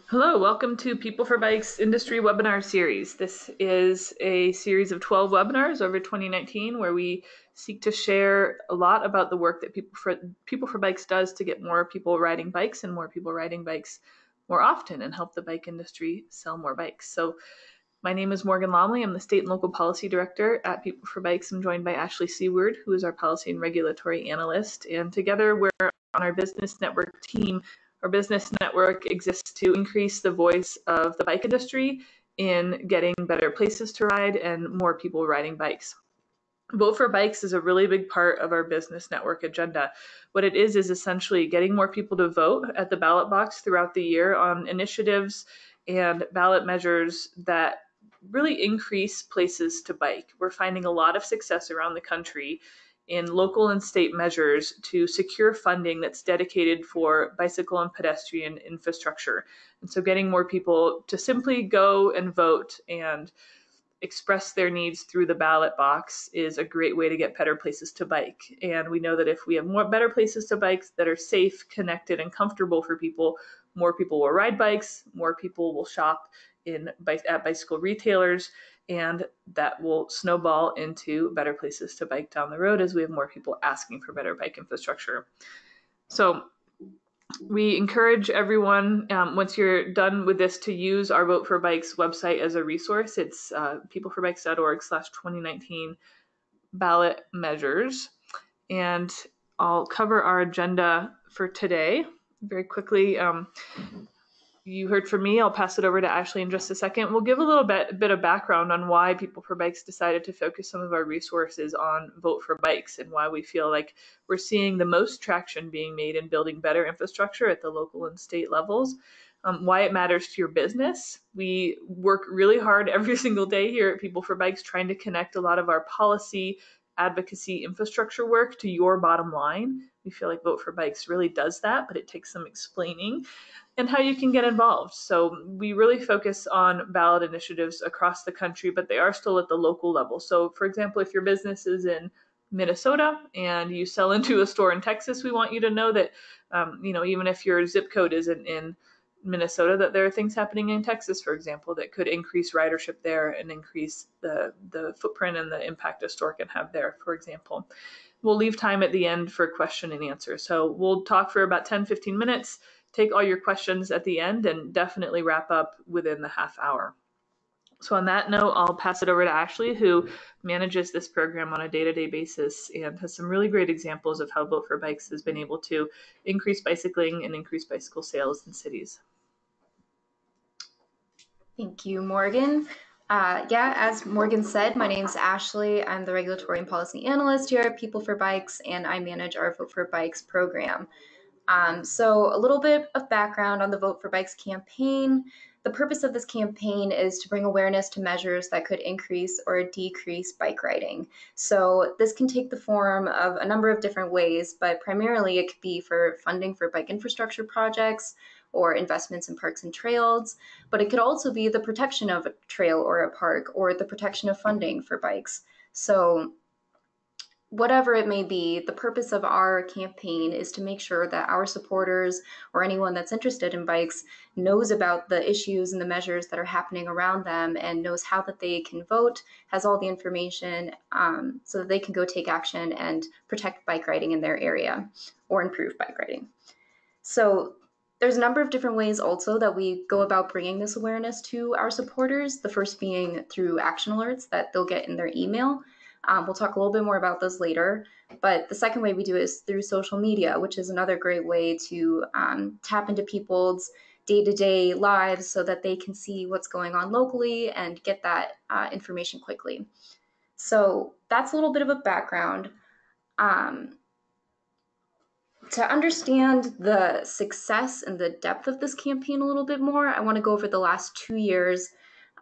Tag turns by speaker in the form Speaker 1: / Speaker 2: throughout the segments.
Speaker 1: Hello, welcome to People for Bikes Industry Webinar Series. This is a series of 12 webinars over 2019 where we seek to share a lot about the work that People for Bikes does to get more people riding bikes and more people riding bikes more often and help the bike industry sell more bikes. So my name is Morgan Lomley. I'm the State and Local Policy Director at People for Bikes. I'm joined by Ashley Seward, who is our Policy and Regulatory Analyst. And together we're on our Business Network team. Our business network exists to increase the voice of the bike industry in getting better places to ride and more people riding bikes. Vote for Bikes is a really big part of our business network agenda. What it is essentially getting more people to vote at the ballot box throughout the year on initiatives and ballot measures that really increase places to bike. We're finding a lot of success around the country in local and state measures to secure funding that's dedicated for bicycle and pedestrian infrastructure. And so getting more people to simply go and vote and express their needs through the ballot box is a great way to get better places to bike. And we know that if we have more better places to bike that are safe, connected, and comfortable for people, more people will ride bikes, more people will shop at bicycle retailers, and that will snowball into better places to bike down the road as we have more people asking for better bike infrastructure. So we encourage everyone, once you're done with this, to use our Vote for Bikes website as a resource. It's peopleforbikes.org/2019 ballot measures. And I'll cover our agenda for today very quickly. You heard from me. I'll pass it over to Ashley in just a second. We'll give a little bit of background on why People for Bikes decided to focus some of our resources on Vote for Bikes and why we feel like we're seeing the most traction being made in building better infrastructure at the local and state levels. Why it matters to your business. We work really hard every single day here at People for Bikes trying to connect a lot of our policy, advocacy, infrastructure work to your bottom line. We feel like Vote for Bikes really does that, but it takes some explaining, and how you can get involved. So we really focus on ballot initiatives across the country, but they are still at the local level. So for example, if your business is in Minnesota and you sell into a store in Texas, we want you to know that, even if your zip code isn't in Minnesota, that there are things happening in Texas, for example, that could increase ridership there and increase the footprint and the impact a store can have there, for example. We'll leave time at the end for question and answer. So we'll talk for about 10-15 minutes, take all your questions at the end, and definitely wrap up within the half hour. So on that note, I'll pass it over to Ashley, who manages this program on a day-to-day basis and has some really great examples of how Vote for Bikes has been able to increase bicycling and increase bicycle sales in cities.
Speaker 2: Thank you, Morgan. As Morgan said, my name is Ashley. I'm the Regulatory and Policy Analyst here at People for Bikes, and I manage our Vote for Bikes program. So a little bit of background on the Vote for Bikes campaign. The purpose of this campaign is to bring awareness to measures that could increase or decrease bike riding. So this can take the form of a number of different ways, but primarily it could be for funding for bike infrastructure projects or investments in parks and trails, but it could also be the protection of a trail or a park or the protection of funding for bikes. So whatever it may be, the purpose of our campaign is to make sure that our supporters or anyone that's interested in bikes knows about the issues and the measures that are happening around them and knows how that they can vote, has all the information so that they can go take action and protect bike riding in their area or improve bike riding. So there's a number of different ways also that we go about bringing this awareness to our supporters, the first being through action alerts that they'll get in their email. We'll talk a little bit more about those later, but the second way we do it is through social media, which is another great way to tap into people's day-to-day lives so that they can see what's going on locally and get that information quickly. So that's a little bit of a background. To understand the success and the depth of this campaign a little bit more, I want to go over the last 2 years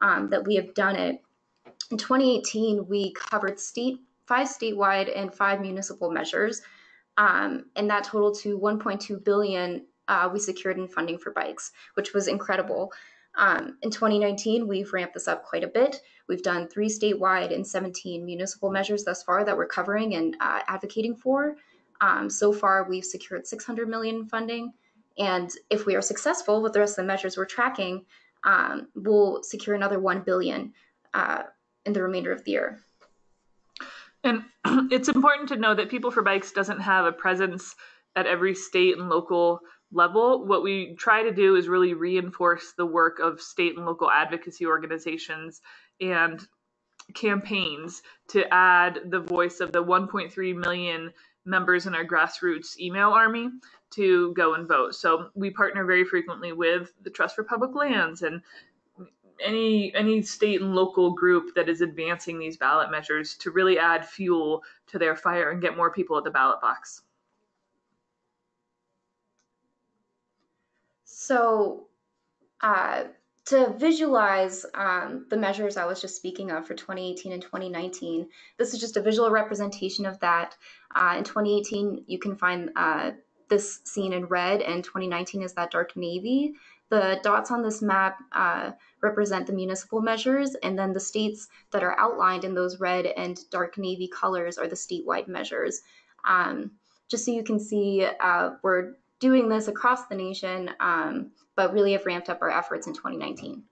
Speaker 2: that we have done it. In 2018, we covered 5 statewide and 5 municipal measures, and that totaled to $1.2 billion we secured in funding for bikes, which was incredible. In 2019, we've ramped this up quite a bit. We've done 3 statewide and 17 municipal measures thus far that we're covering and advocating for. So far, we've secured $600 million in funding, And if we are successful with the rest of the measures we're tracking, we'll secure another $1 billion in the remainder of the year.
Speaker 1: And it's important to know that People for Bikes doesn't have a presence at every state and local level. What we try to do is really reinforce the work of state and local advocacy organizations and campaigns to add the voice of the 1.3 million members in our grassroots email army to go and vote. So we partner very frequently with the Trust for Public Lands and any state and local group that is advancing these ballot measures to really add fuel to their fire and get more people at the ballot box.
Speaker 2: So to visualize the measures I was just speaking of for 2018 and 2019, this is just a visual representation of that. In 2018, you can find this scene in red, and 2019 is that dark navy. The dots on this map represent the municipal measures, and then the states that are outlined in those red and dark navy colors are the statewide measures. Just so you can see, we're doing this across the nation, but really have ramped up our efforts in 2019.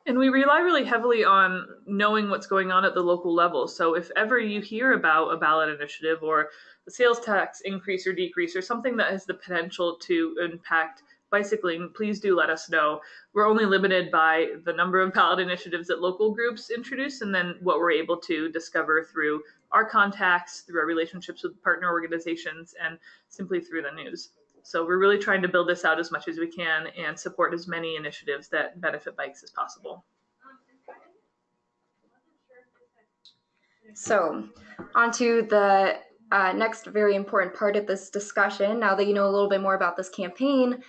Speaker 1: And we rely really heavily on knowing what's going on at the local level. So if ever you hear about a ballot initiative or a sales tax increase or decrease or something that has the potential to impact bicycling, please do let us know. We're only limited by the number of ballot initiatives that local groups introduce and then what we're able to discover through our contacts, through our relationships with partner organizations, and simply through the news. So we're really trying to build this out as much as we can and support as many initiatives that benefit bikes as possible.
Speaker 2: So on to the next very important part of this discussion. Now that you know a little bit more about this campaign,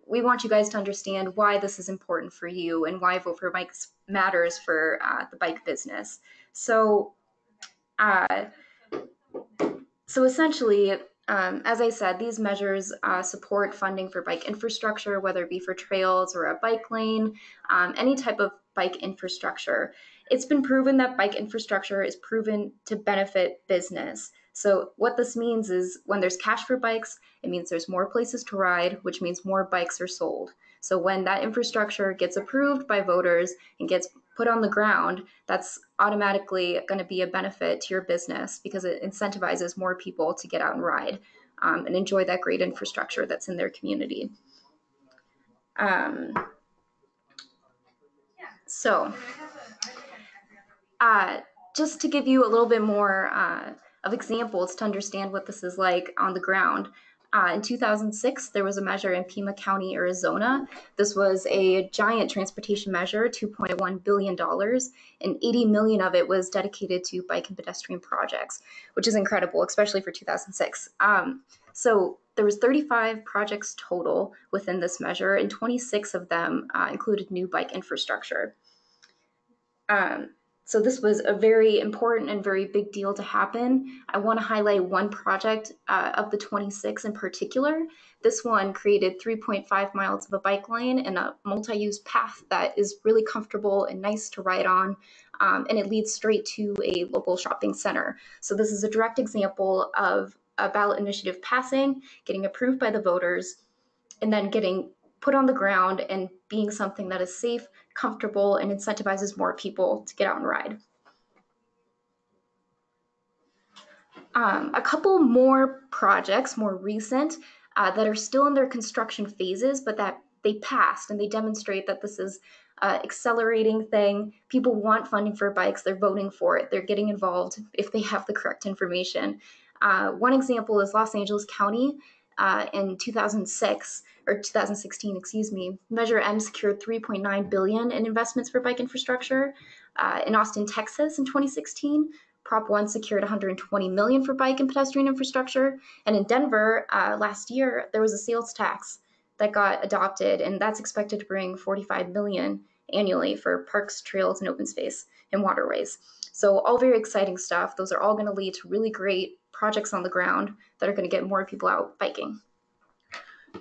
Speaker 2: we want you guys to understand why this is important for you and why Vote for Bikes matters for the bike business. So essentially, as I said, these measures support funding for bike infrastructure, whether it be for trails or a bike lane, any type of bike infrastructure. It's been proven that bike infrastructure is proven to benefit business. So what this means is when there's cash for bikes, it means there's more places to ride, which means more bikes are sold. So when that infrastructure gets approved by voters and gets put on the ground, that's automatically going to be a benefit to your business because it incentivizes more people to get out and ride and enjoy that great infrastructure that's in their community. Just to give you a little bit more of examples to understand what this is like on the ground. In 2006, there was a measure in Pima County, Arizona. This was a giant transportation measure, $2.1 billion, and 80 million of it was dedicated to bike and pedestrian projects, which is incredible, especially for 2006. So there was 35 projects total within this measure, and 26 of them included new bike infrastructure. So this was a very important and very big deal to happen. I want to highlight one project of the 26 in particular. This one created 3.5 miles of a bike lane and a multi-use path that is really comfortable and nice to ride on, and it leads straight to a local shopping center. So this is a direct example of a ballot initiative passing, getting approved by the voters, and then getting put on the ground and being something that is safe, comfortable, and incentivizes more people to get out and ride. A couple more projects, more recent, that are still in their construction phases, but that they passed and they demonstrate that this is an accelerating thing. People want funding for bikes, they're voting for it, they're getting involved if they have the correct information. One example is Los Angeles County in 2006. Or 2016, excuse me, Measure M secured $3.9 billion in investments for bike infrastructure. In Austin, Texas in 2016, Prop 1 secured $120 million for bike and pedestrian infrastructure. And in Denver last year, there was a sales tax that got adopted, and that's expected to bring $45 million annually for parks, trails, and open space and waterways. So all very exciting stuff. Those are all going to lead to really great projects on the ground that are going to get more people out biking.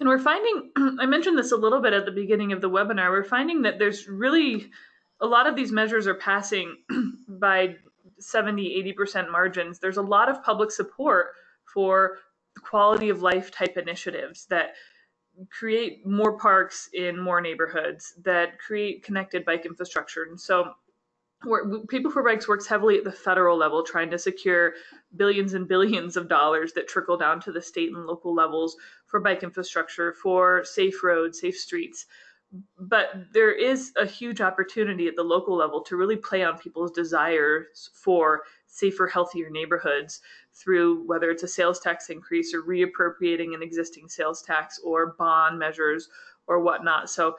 Speaker 1: And we're finding, I mentioned this a little bit at the beginning of the webinar, we're finding that there's really, a lot of these measures are passing by 70, 80% margins. There's a lot of public support for quality of life type initiatives that create more parks in more neighborhoods, that create connected bike infrastructure. And so People for Bikes works heavily at the federal level, trying to secure billions and billions of dollars that trickle down to the state and local levels for bike infrastructure, for safe roads, safe streets. But there is a huge opportunity at the local level to really play on people's desires for safer, healthier neighborhoods through whether it's a sales tax increase or reappropriating an existing sales tax or bond measures or whatnot. So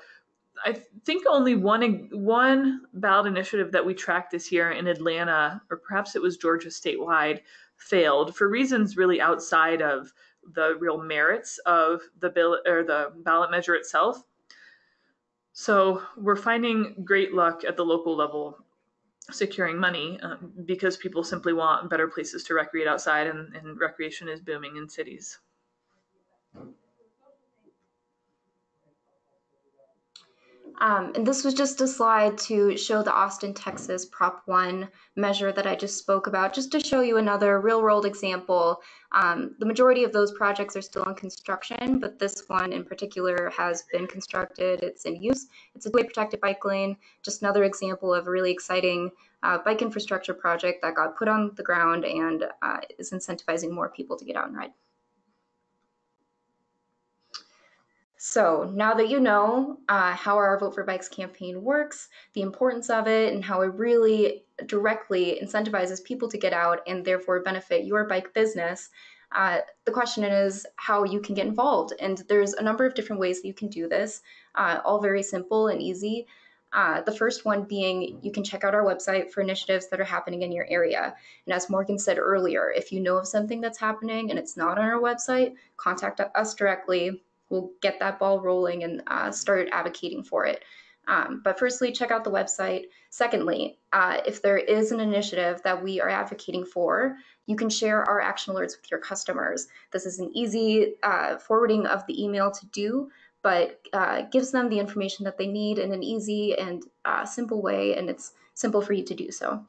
Speaker 1: I think only one ballot initiative that we tracked this year in Atlanta, or perhaps it was Georgia statewide, failed for reasons really outside of the real merits of the bill or the ballot measure itself. So we're finding great luck at the local level securing money because people simply want better places to recreate outside, and recreation is booming in cities.
Speaker 2: And this was just a slide to show the Austin, Texas Prop 1 measure that I just spoke about, just to show you another real-world example. The majority of those projects are still in construction, but this one in particular has been constructed. It's in use. It's a protected bike lane, just another example of a really exciting bike infrastructure project that got put on the ground and is incentivizing more people to get out and ride. So now that you know how our Vote for Bikes campaign works, the importance of it, and how it really directly incentivizes people to get out and therefore benefit your bike business, the question is how you can get involved. And there's a number of different ways that you can do this, all very simple and easy. The first one being you can check out our website for initiatives that are happening in your area. And as Morgan said earlier, if you know of something that's happening and it's not on our website, contact us directly. We'll get that ball rolling and start advocating for it. But firstly, check out the website. Secondly, if there is an initiative that we are advocating for, you can share our action alerts with your customers. This is an easy forwarding of the email to do, but gives them the information that they need in an easy and simple way, and it's simple for you to do so.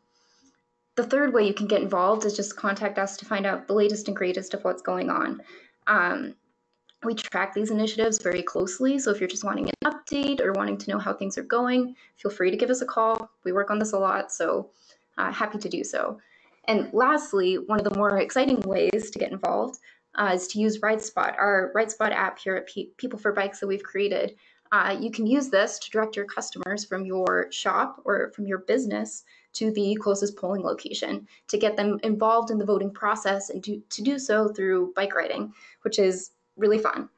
Speaker 2: The third way you can get involved is just contact us to find out the latest and greatest of what's going on. We track these initiatives very closely, so if you're just wanting an update or wanting to know how things are going, feel free to give us a call. We work on this a lot, so happy to do so. And lastly, one of the more exciting ways to get involved is to use RideSpot, our RideSpot app here at People for Bikes that we've created. You can use this to direct your customers from your shop or from your business to the closest polling location to get them involved in the voting process and to do so through bike riding, which is really fun.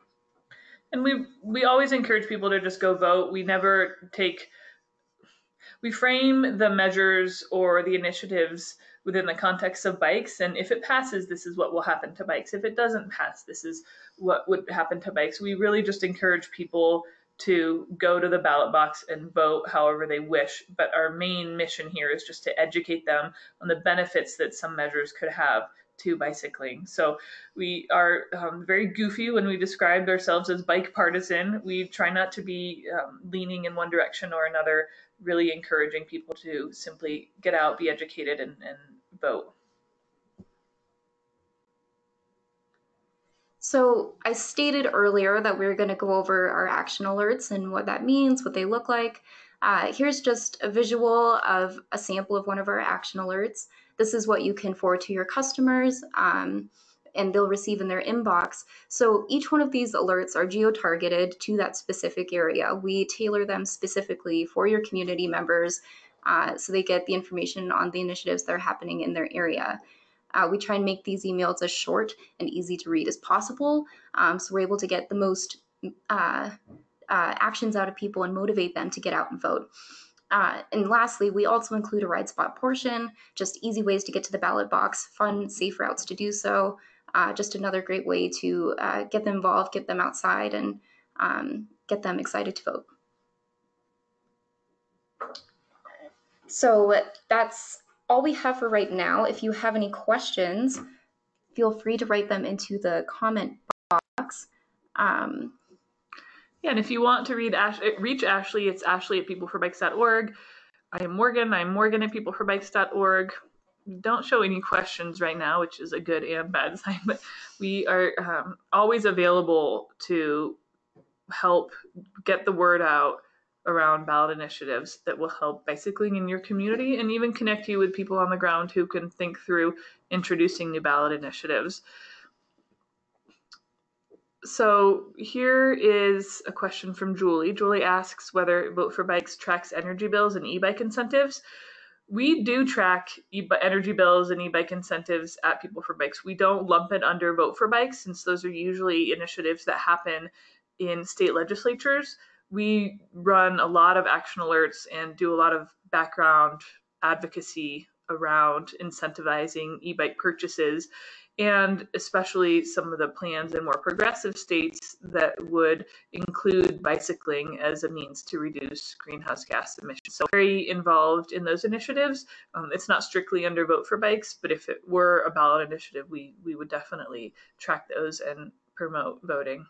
Speaker 1: And we always encourage people to just go vote. We frame the measures or the initiatives within the context of bikes, and if it passes, this is what will happen to bikes. If it doesn't pass, this is what would happen to bikes. We really just encourage people to go to the ballot box and vote however they wish, but our main mission here is just to educate them on the benefits that some measures could have to bicycling. So we are very goofy when we described ourselves as bike partisan. We try not to be leaning in one direction or another, really encouraging people to simply get out, be educated, and vote.
Speaker 2: So I stated earlier that we were going to go over our action alerts and what that means, what they look like. Here's just a visual of a sample of one of our action alerts. This is what you can forward to your customers and they'll receive in their inbox. So each one of these alerts are geo-targeted to that specific area. We tailor them specifically for your community members so they get the information on the initiatives that are happening in their area. We try and make these emails as short and easy to read as possible, so we're able to get the most actions out of people and motivate them to get out and vote. And lastly, we also include a RideSpot portion, just easy ways to get to the ballot box, fun, safe routes to do so. Just another great way to get them involved, get them outside, and get them excited to vote. So that's all we have for right now. If you have any questions, feel free to write them into the comment box.
Speaker 1: Yeah, and if you want to reach Ashley, it's ashley@peopleforbikes.org. I am Morgan. I'm Morgan at peopleforbikes.org. Don't show any questions right now, which is a good and bad sign, but we are always available to help get the word out around ballot initiatives that will help bicycling in your community and even connect you with people on the ground who can think through introducing new ballot initiatives. So here is a question from Julie. Julie asks whether Vote for Bikes tracks energy bills and e-bike incentives. We do track energy bills and e-bike incentives at People for Bikes. We don't lump it under Vote for Bikes, since those are usually initiatives that happen in state legislatures. We run a lot of action alerts and do a lot of background advocacy around incentivizing e-bike purchases, and especially some of the plans in more progressive states that would include bicycling as a means to reduce greenhouse gas emissions. So very involved in those initiatives. It's not strictly under Vote for Bikes, but if it were a ballot initiative, we would definitely track those and promote voting.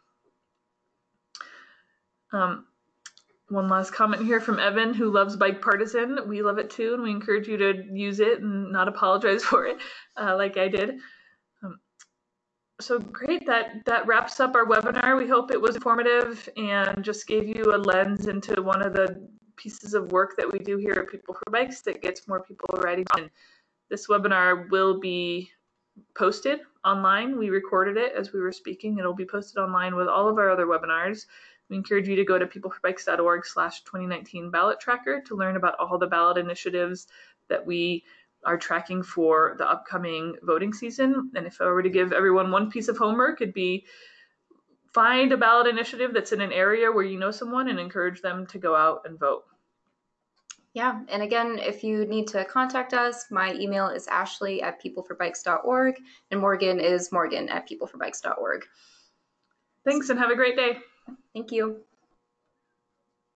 Speaker 1: One last comment here from Evan, who loves Bike Partisan. We love it too, and we encourage you to use it and not apologize for it, like I did. So great, that wraps up our webinar. We hope it was informative and just gave you a lens into one of the pieces of work that we do here at People for Bikes that gets more people riding. And this webinar will be posted online. We recorded it as we were speaking. It'll be posted online with all of our other webinars. We encourage you to go to peopleforbikes.org/2019 ballot tracker to learn about all the ballot initiatives that we are tracking for the upcoming voting season. And if I were to give everyone one piece of homework, it'd be find a ballot initiative that's in an area where you know someone and encourage them to go out and vote.
Speaker 2: Yeah, and again, if you need to contact us, my email is ashley@peopleforbikes.org and Morgan is morgan@peopleforbikes.org.
Speaker 1: Thanks and have a great day.
Speaker 2: Thank you.